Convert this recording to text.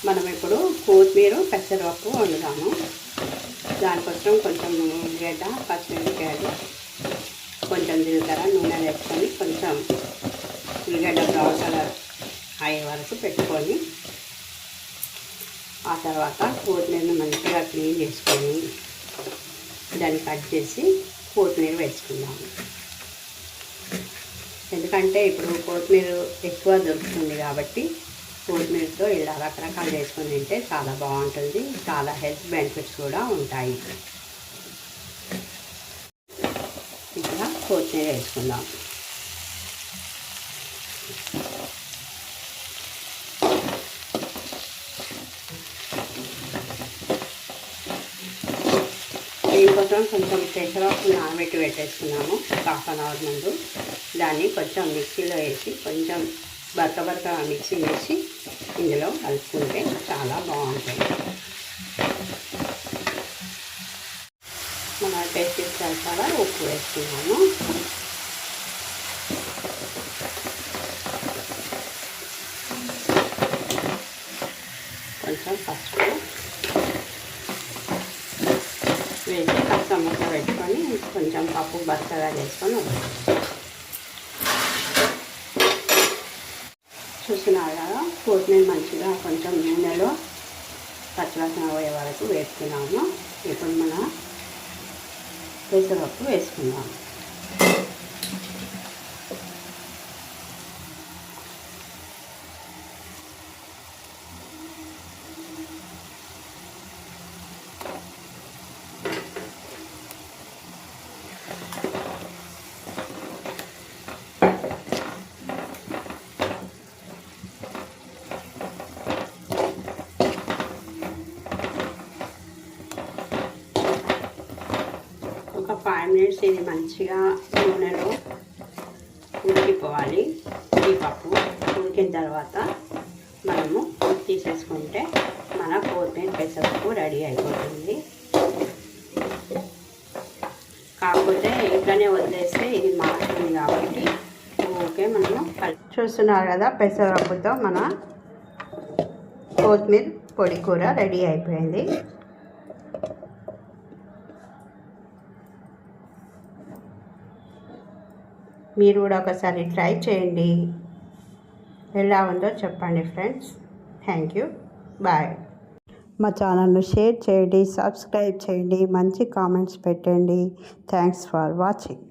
మనం ఇప్పుడు కొత్తిమీర పెసరపప్పు వండుదాము. దానికోసం కొంచెం ఉల్లిగడ్డ, పచ్చిమిరపకాయలు, కొంచెం జీలకర్ర, నూనె వేసుకొని కొంచెం ఉల్లిగడ్డ బ్రౌన్ కలర్ అయ్యే వరకు పెట్టుకొని ఆ తర్వాత కొత్తిమీరను మంచిగా క్లీన్ చేసుకొని దాన్ని కట్ చేసి కొత్తిమీర వేసుకుందాము. ఎందుకంటే ఇప్పుడు కొత్తిమీర ఎక్కువ దొరుకుతుంది కాబట్టి కొత్తిమీరతో ఇలా రకరకాలు చేసుకొని తింటే చాలా బాగుంటుంది. చాలా హెల్త్ బెనిఫిట్స్ కూడా ఉంటాయి. ఇట్లా కొత్తిమీర వేసుకుందాం. దీనికోసం కొంచెం పెసరపప్పు నానబెట్టి పెట్టేసుకున్నాము హాఫ్ అన్ అవర్ ముందు. దాన్ని కొంచెం మిక్సీలో వేసి కొంచెం బరక మిక్సీ వేసి ఇందులో కలుపుకుంటే చాలా బాగుంటుంది. మన టేస్ట్ సరిపడా ఉప్పు వేసుకున్నాము. కొంచెం పసుపు వేసి పచ్చమూత పెట్టుకొని కొంచెం పప్పు బచ్చగా చేసుకొని చూస్తున్నారు కదా, కొత్తిమీర మంచిగా కొంచెం నూనెలో పచ్చివాసన పోయే వరకు వేసుకున్నాము. ఇప్పుడు మన పెసరపప్పు వేసుకుందాము. ఒక 5 minutes ఇది మంచిగా నూనెలో ఉడికిపోవాలి. ఈ పప్పు ఉడికిన తర్వాత మనము తీసేసుకుంటే మన కొత్తిమీర పెసరపప్పు రెడీ అయిపోతుంది. కాకపోతే ఇట్లనే వదిలేస్తే ఇది మారుతుంది కాబట్టి ఓకే. మనము చూస్తున్నారు కదా, పెసరపప్పుతో మన కొత్తిమీర పొడి కూర రెడీ అయిపోయింది. మీరు కూడా ఒకసారి ట్రై చేయండి. ఎలా ఉందో చెప్పండి ఫ్రెండ్స్. Thank you, bye. మా ఛానల్ను షేర్ చేయండి, సబ్స్క్రైబ్ చేయండి, మంచి కామెంట్స్ పెట్టండి. Thanks for watching.